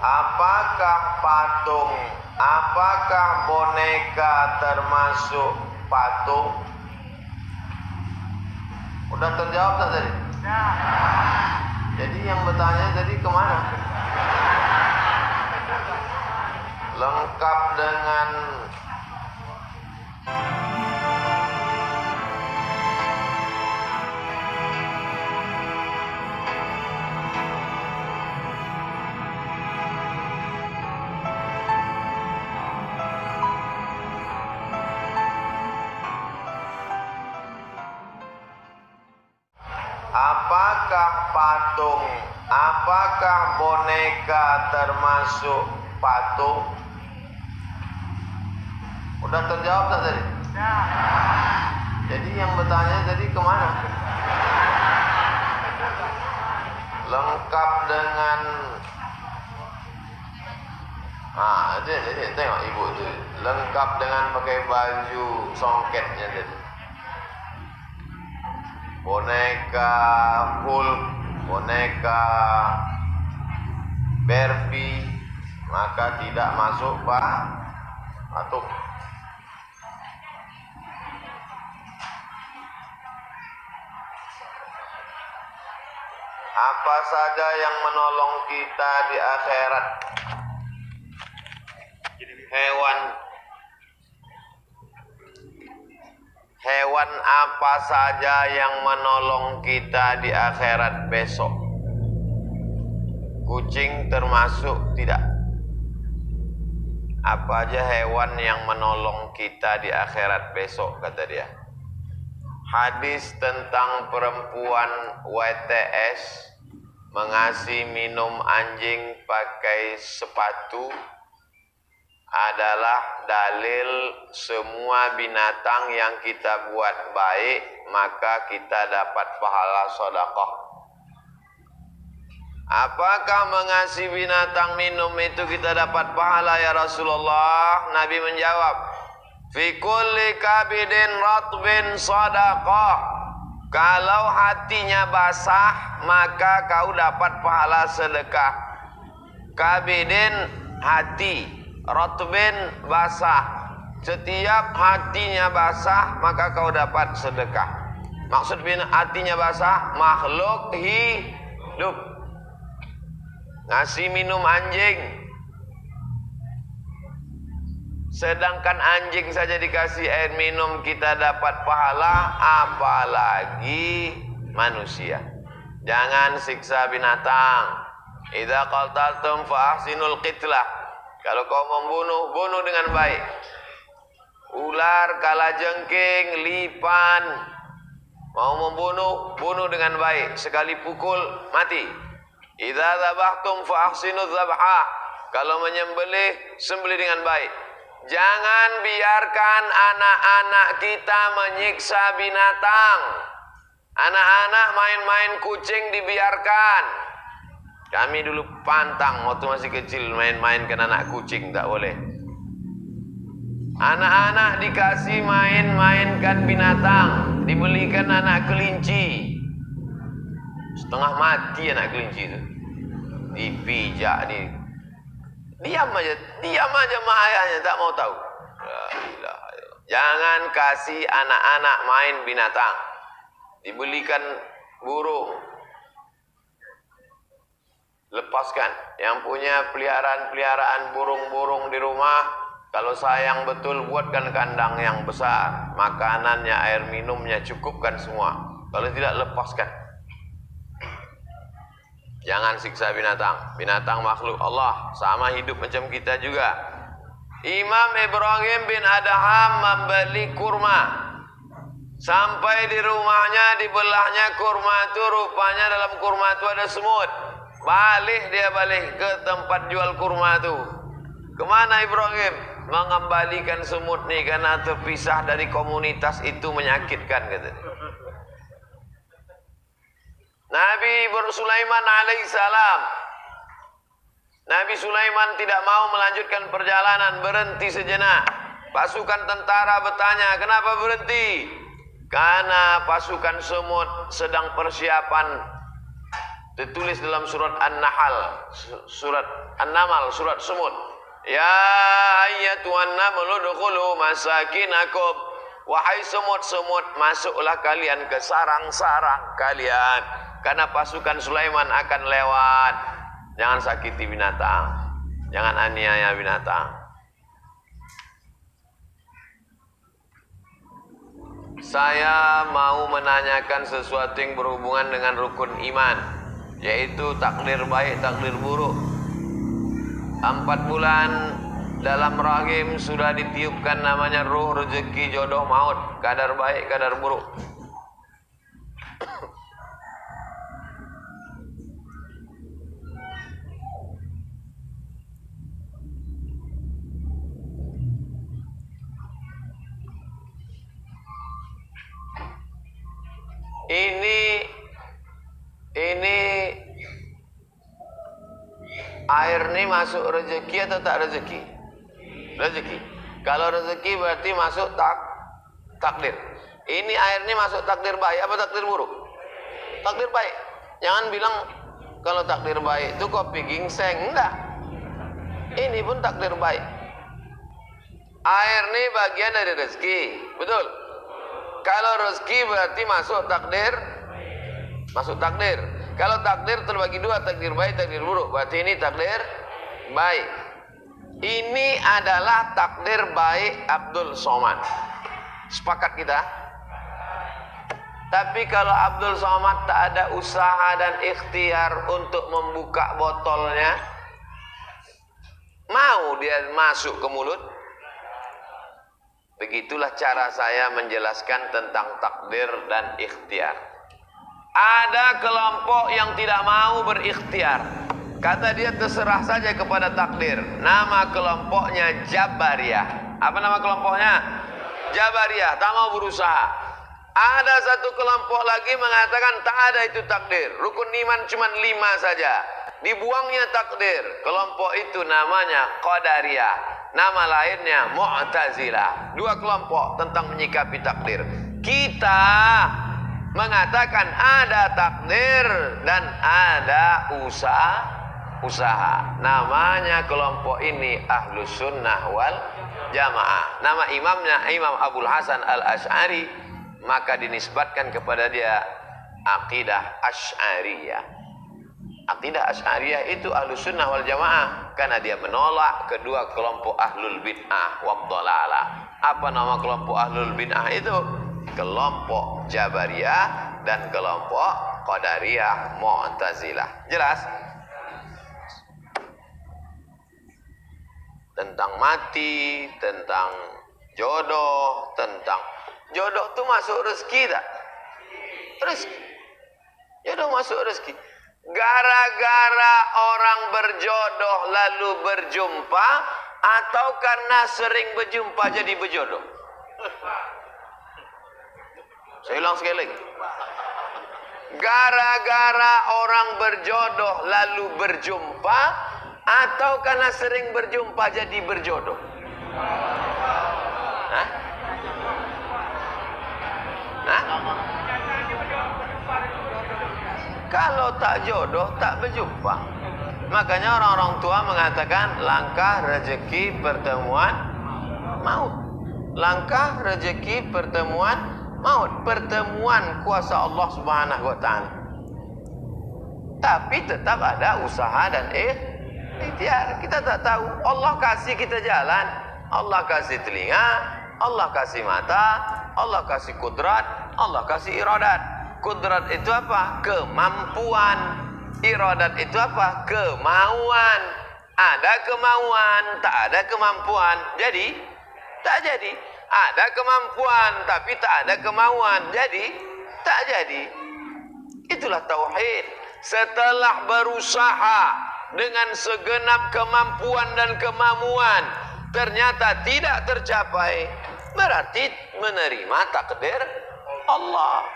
Apakah patung, apakah boneka termasuk patung? Udah terjawab tak tadi? Jadi yang bertanya tadi kemana? Lengkap dengan apakah patung, apakah boneka termasuk patung? Udah terjawab tak tadi? Jadi yang bertanya tadi kemana? Lengkap dengan tengok ibu tu lengkap dengan pakai baju songketnya tadi. Boneka Hulk, boneka Barbie, maka tidak masuk patung. Apa saja yang menolong kita di akhirat? Hewan apa saja yang menolong kita di akhirat besok? Kucing termasuk tidak? Apa aja hewan yang menolong kita di akhirat besok, kata dia. Hadis tentang perempuan WTS mengasih minum anjing pakai sepatu adalah dalil semua binatang yang kita buat baik maka kita dapat pahala sedekah. Apakah mengasih binatang minum itu kita dapat pahala ya Rasulullah? Nabi menjawab, fi kulli kabidin ratbin sadaqah. Kalau hatinya basah maka kau dapat pahala sedekah. Kabidin hati, ratbin basah. Setiap hatinya basah maka kau dapat sedekah. Maksud hatinya basah makhluk hidup. Ngasih minum anjing, sedangkan anjing saja dikasih air minum kita dapat pahala, apalagi manusia. Jangan siksa binatang. Idza qataltum fa ahsinul qitlah. Kalau kau membunuh, bunuh dengan baik. Ular, kalajengking, lipan, mau membunuh, bunuh dengan baik. Sekali pukul mati. Idza dzabhtum fa ahsinuz dzabha. Kalau menyembelih, sembelih dengan baik. Jangan biarkan anak-anak kita menyiksa binatang. Anak-anak main-main kucing dibiarkan. Kami dulu pantang waktu masih kecil main-mainkan anak kucing, tak boleh. Anak-anak dikasih main-mainkan binatang, dibelikan anak kelinci. Setengah mati anak kelinci itu. Dipijak diam aja mak ayahnya, tak mau tahu. Jangan kasih anak-anak main binatang. Dibelikan burung, lepaskan. Yang punya peliharaan burung-burung di rumah, kalau sayang betul buatkan kandang yang besar. Makanannya, air minumnya cukupkan semua. Kalau tidak, lepaskan. Jangan siksa binatang. Binatang makhluk Allah, sama hidup macam kita juga. Imam Ibrahim bin Adham membeli kurma. Sampai di rumahnya, dibelahnya kurma itu, rupanya dalam kurma itu ada semut. Dia balik ke tempat jual kurma itu. Kemana Ibrahim? Mengembalikan semut nih, karena terpisah dari komunitas itu menyakitkan, kata dia. Nabi Sulaiman alaihissalam, Nabi Sulaiman tidak mau melanjutkan perjalanan, berhenti sejenak. Pasukan tentara bertanya, kenapa berhenti? Karena pasukan semut sedang persiapan Tertulis dalam surat An-Nahl, surat An-Naml, surat Semut. Ya ayyatuhan namlu dukhulu masakinakum. Wahai semut-semut, masuklah kalian ke sarang-sarang kalian, karena pasukan Sulaiman akan lewat. Jangan sakiti binatang, jangan aniaya binatang. Saya mau menanyakan sesuatu yang berhubungan dengan rukun iman, yaitu takdir baik, takdir buruk. 4 bulan dalam rahim sudah ditiupkan namanya ruh, rezeki, jodoh, maut, kadar baik, kadar buruk. Ini air ini masuk rezeki atau tak rezeki? Rezeki. Kalau rezeki berarti masuk takdir. Ini air ini masuk takdir baik apa takdir buruk? Takdir baik. Jangan bilang kalau takdir baik itu kopi ginseng, enggak. Ini pun takdir baik. Air ini bagian dari rezeki, betul? Kalau rezeki berarti masuk takdir. Masuk takdir. Kalau takdir terbagi 2, takdir baik, takdir buruk. Berarti ini takdir baik. Ini adalah takdir baik Abdul Somad. Sepakat kita? Tapi kalau Abdul Somad tak ada usaha dan ikhtiar untuk membuka botolnya, mau dia masuk ke mulut? Begitulah cara saya menjelaskan tentang takdir dan ikhtiar. Ada kelompok yang tidak mau berikhtiar. Kata dia terserah saja kepada takdir. Nama kelompoknya Jabariyah. Apa nama kelompoknya? Jabariyah, tak mau berusaha. Ada satu kelompok lagi mengatakan tak ada itu takdir. Rukun iman cuma 5 saja. Dibuangnya takdir. Kelompok itu namanya Qadariyah. Nama lainnya Mu'tazilah. 2 kelompok tentang menyikapi takdir. Kita mengatakan ada takdir dan ada usaha. Namanya kelompok ini Ahlus Sunnah wal Jamaah. Nama imamnya Imam Abul Hasan Al-Asy'ari, maka dinisbatkan kepada dia akidah Asy'ariyah. Akidah Asy'ariyah itu Ahlus Sunnah wal Jamaah karena dia menolak kedua kelompok Ahlul Bid'ah wad Dhalalah. Apa nama kelompok Ahlul Bid'ah itu? Kelompok Jabariyah dan kelompok Qadariyah Mu'tazilah. Jelas? Tentang mati, tentang jodoh, tentang jodoh itu masuk rezeki tak? Rezeki. Jodoh masuk rezeki. Gara-gara orang berjodoh lalu berjumpa atau karena sering berjumpa jadi berjodoh? Saya ulang sekali lagi. Gara-gara orang berjodoh lalu berjumpa atau karena sering berjumpa jadi berjodoh? Hah? Hah? Kalau tak jodoh tak berjumpa. Makanya orang-orang tua mengatakan langkah rezeki pertemuan maut. Langkah rezeki pertemuan maut, pertemuan kuasa Allah Subhanahu wa taala. Tapi tetap ada usaha dan ikhtiar. Kita tak tahu. Allah kasih kita jalan, Allah kasih telinga, Allah kasih mata, Allah kasih kudrat, Allah kasih iradat. Kudrat itu apa? Kemampuan. Iradat itu apa? Kemauan. Ada kemauan, tak ada kemampuan. Jadi tak jadi. Ada kemampuan tapi tak ada kemauan, jadi tak jadi. Itulah tauhid. Setelah berusaha dengan segenap kemampuan dan kemauan ternyata tidak tercapai, berarti menerima takdir Allah.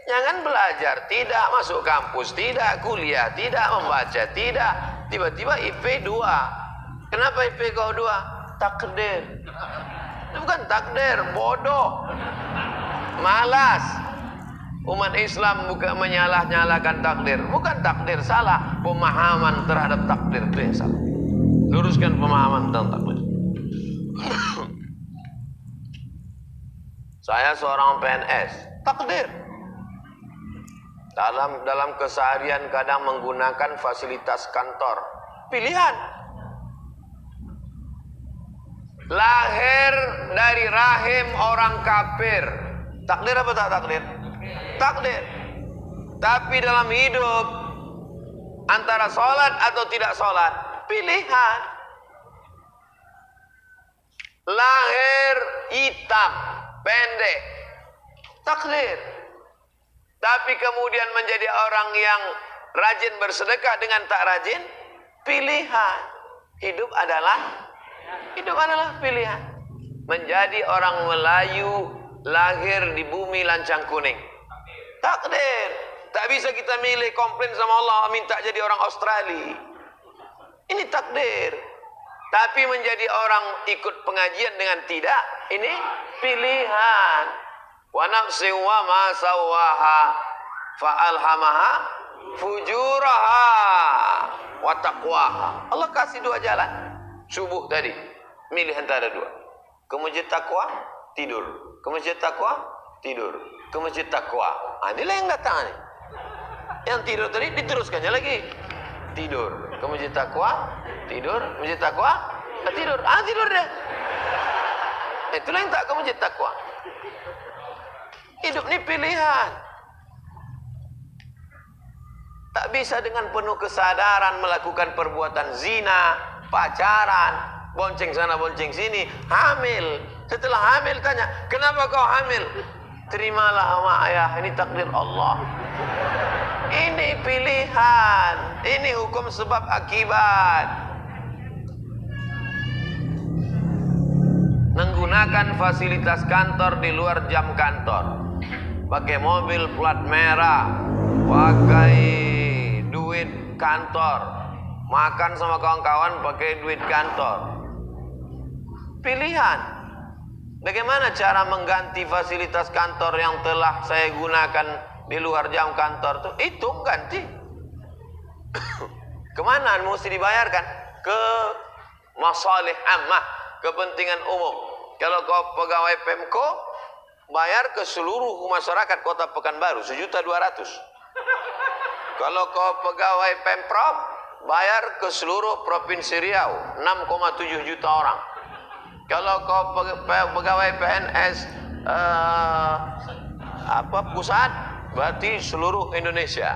Jangan belajar tidak, masuk kampus tidak, kuliah tidak, membaca tidak, tiba-tiba IP 2. Kenapa IP kau 2? Takdir. Itu bukan takdir, bodoh, malas. Umat Islam bukan menyalah-nyalahkan takdir. Bukan takdir salah, pemahaman terhadap takdir itu yang salah. Luruskan pemahaman tentang takdir. Saya seorang PNS, takdir. Dalam keseharian kadang menggunakan fasilitas kantor, pilihan. Lahir dari rahim orang kafir, takdir apa tak takdir? Takdir. Tapi dalam hidup antara sholat atau tidak sholat, pilihan. Lahir hitam, pendek, takdir. Tapi kemudian menjadi orang yang rajin bersedekah dengan tak rajin, pilihan. Hidup adalah pilihan. Menjadi orang Melayu lahir di bumi lancang kuning, takdir. Tak bisa kita milih, komplain sama Allah minta jadi orang Australia. Ini takdir. Tapi menjadi orang ikut pengajian dengan tidak, ini pilihan. Wa nafsin wa ma sawwaha fa alhamaha fujuraha wa taqwaha. Allah kasih dua jalan. Subuh tadi milih antara dua. Ke masjid takwa, tidur. Ke masjid takwa, tidur. Ke masjid takwa. Inilah yang datang nih. Yang tidur tadi diteruskannya lagi. Tidur. Ke masjid takwa, tidur. Masjid takwa, tidur. Tidur deh. Itulah yang tak ke masjid takwa. Hidup ini pilihan. Tak bisa dengan penuh kesadaran melakukan perbuatan zina, pacaran, bonceng sana bonceng sini, hamil. Setelah hamil tanya, kenapa kau hamil? Terimalah sama ayah, ini takdir Allah. Ini pilihan. Ini hukum sebab akibat. Menggunakan fasilitas kantor di luar jam kantor. Pakai mobil plat merah, pakai duit kantor, makan sama kawan-kawan pakai duit kantor. Pilihan. Bagaimana cara mengganti fasilitas kantor yang telah saya gunakan di luar jam kantor tuh? Itu ganti. Kemana mesti dibayarkan? Ke masalih ammah, kepentingan umum. Kalau kau pegawai Pemko, bayar ke seluruh masyarakat Kota Pekanbaru 1.200.000. Kalau kau pegawai Pemprov, bayar ke seluruh Provinsi Riau 6,7 juta orang. Kalau kau pegawai PNS pusat, berarti seluruh Indonesia.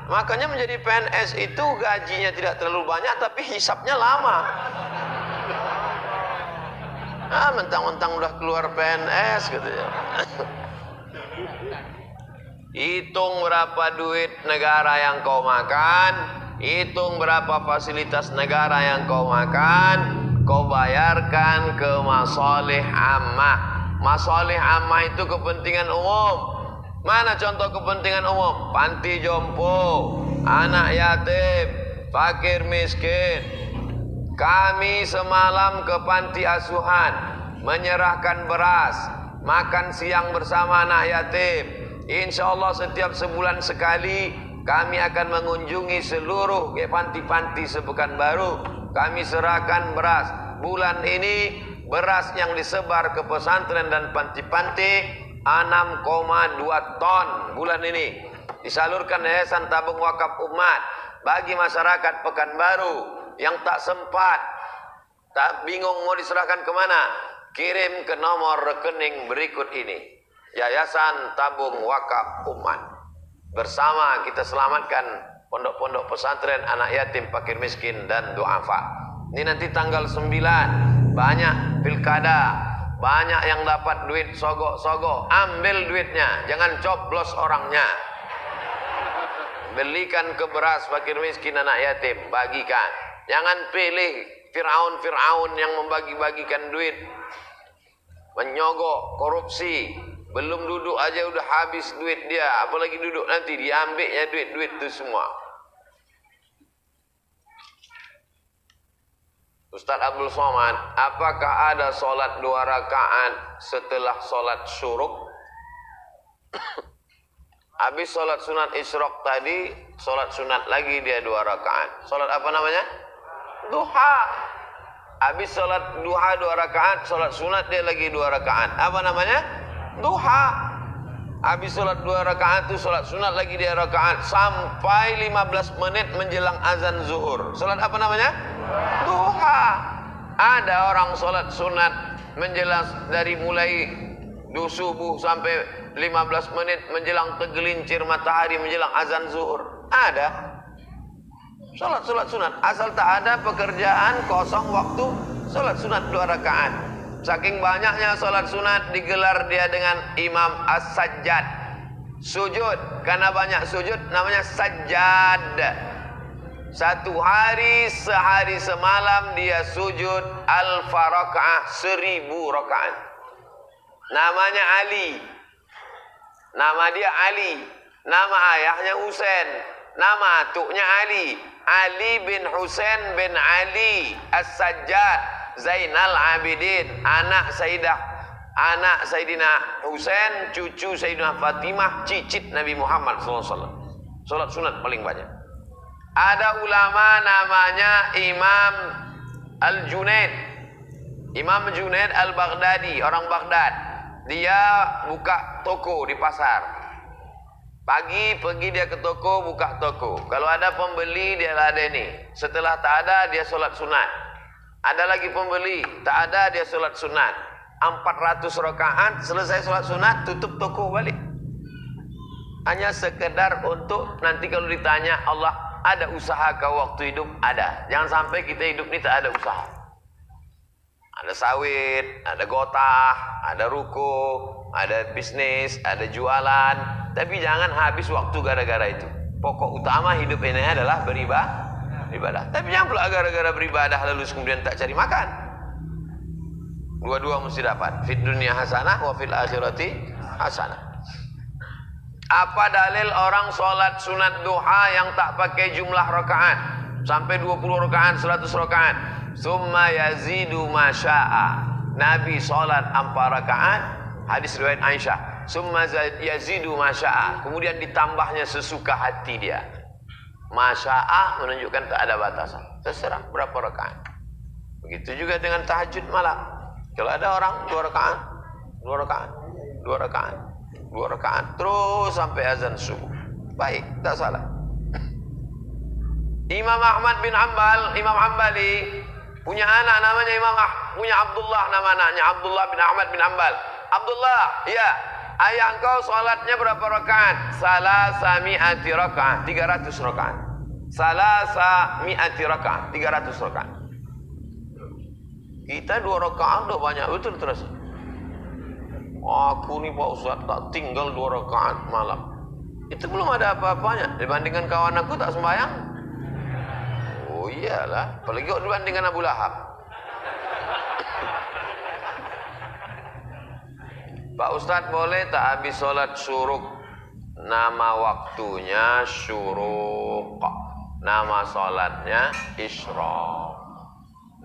Makanya menjadi PNS itu gajinya tidak terlalu banyak, tapi hisapnya lama. Mentang-mentang udah keluar PNS gitu ya. Hitung berapa duit negara yang kau makan, hitung berapa fasilitas negara yang kau makan, kau bayarkan ke masalih ammah. Masalih ammah itu kepentingan umum. Mana contoh kepentingan umum? Panti jompo, anak yatim, fakir miskin. Kami semalam ke panti asuhan menyerahkan beras, makan siang bersama anak yatim. Insya Allah setiap sebulan sekali kami akan mengunjungi seluruh panti-panti sepekanbaru. Kami serahkan beras. Bulan ini beras yang disebar ke pesantren dan panti-panti 6,2 ton bulan ini disalurkan Yayasan Tabung Wakaf Umat bagi masyarakat Pekanbaru yang tak sempat, tak bingung mau diserahkan kemana, kirim ke nomor rekening berikut ini. Yayasan Tabung Wakaf Umat. Bersama kita selamatkan pondok-pondok pesantren, anak yatim, fakir miskin dan duafa. Ini nanti tanggal 9 banyak pilkada, banyak yang dapat duit sogok-sogok. Ambil duitnya, jangan coblos orangnya. Belikan ke beras fakir miskin, anak yatim, bagikan. Jangan pilih Fir'aun yang membagi-bagikan duit, menyogok, korupsi. Belum duduk aja udah habis duit dia, apalagi duduk nanti diambilnya duit itu semua. Ustaz Abdul Somad, apakah ada solat 2 rakaat setelah solat syuruk? Habis sholat sunat isyraq tadi, sholat sunat lagi dia 2 rakaat. Sholat apa namanya? Duha. Habis sholat duha 2 rakaat, sholat sunat dia lagi 2 rakaat. Apa namanya? Duha. Habis sholat 2 rakaat itu sholat sunat lagi dia rakaat sampai 15 menit menjelang azan zuhur. Sholat apa namanya? Duha. Ada orang sholat sunat menjelang dari mulai subuh sampai 15 menit menjelang tergelincir matahari menjelang azan zuhur. Ada. Sholat sunat. Asal tak ada pekerjaan kosong waktu, sholat sunat 2 rakaat. Saking banyaknya sholat sunat digelar dia dengan Imam As-Sajjad. Sujud, karena banyak sujud namanya sajjad. Satu hari sehari semalam dia sujud alfa rakaat, 1000 rakaat. Namanya Ali. Nama dia Ali. Nama ayahnya Husain. Nama atuknya Ali. Ali bin Husain bin Ali As-Sajjad Zainal Abidin. Anak Sayyidina Husain, cucu Sayyidina Fatimah, cicit Nabi Muhammad SAW. Salat sunat paling banyak. Ada ulama namanya Imam Al-Junaid. Imam Junaid Al-Baghdadi, orang Baghdad. Dia buka toko di pasar. Pagi pergi dia ke toko, buka toko. Kalau ada pembeli dia ladeni. Setelah tak ada dia solat sunat. Ada lagi pembeli, tak ada dia solat sunat. 400 rakaat, selesai solat sunat, tutup toko balik. Hanya sekedar untuk nanti kalau ditanya Allah, ada usaha kau waktu hidup? Ada. Jangan sampai kita hidup ni tak ada usaha. Ada sawit, ada gotah, ada ruko, ada bisnis, ada jualan. Tapi jangan habis waktu gara-gara itu. Pokok utama hidup ini adalah beribadah. Tapi jangan pula gara-gara beribadah lalu kemudian tak cari makan. Dua-dua mesti dapat. Fid dunya hasanah wa fil akhirati hasanah. Apa dalil orang sholat sunat duha yang tak pakai jumlah rakaat? Sampai 20 rakaat, 100 rakaat. Summa yazidu masya'a. Nabi sholat 4 rakaat. Hadis riwayat Aisyah. Summa yazidu masya'a. Kemudian ditambahnya sesuka hati dia. Masya'a menunjukkan tak ada batasan. Terserah berapa rakaat. Begitu juga dengan tahajud malam. Kalau ada orang 2 rakaat, 2 rakaat, 2 rakaat, 2 rakaat terus sampai azan subuh. Baik, tak salah. Imam Ahmad bin Hanbal, Imam Hanbali punya anak namanya punya Abdullah, nama anaknya Abdullah bin Ahmad bin Hanbal. Abdullah, ya, ayah engkau salatnya berapa rakaat? Salasami'ati rakaat, 300 rakaat. Salasami'ati rakaat, 300 rakaat. Kita 2 rakaat udah banyak betul terus. Aku ni Pak Ustaz tak tinggal 2 rakaat malam. Itu belum ada apa-apanya dibandingkan kawan aku tak sembahyang. Oh iyalah, apalagi kau dibandingkan Abu Lahab. Pak Ustaz boleh tak habis solat syuruk? Nama waktunya syuruk, nama solatnya isyraq,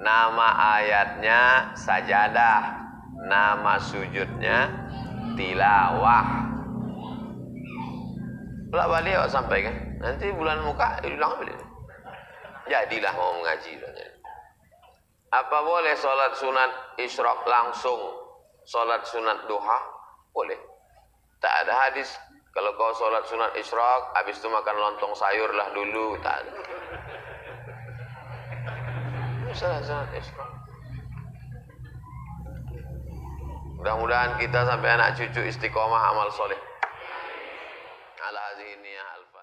nama ayatnya sajadah, nama sujudnya tilawah. Pulak balik awak sampaikan. Nanti bulan muka hilang balik. Jadilah mau mengaji. Apa boleh solat sunat isyraq langsung solat sunat duha? Boleh. Tak ada hadis. Kalau kau solat sunat isyraq, habis itu makan lontong sayur lah dulu. Tak ada. Solat sunat isyraq. Mudah-mudahan kita sampai anak cucu istiqomah amal soleh. Ala hazihi niyah alfa.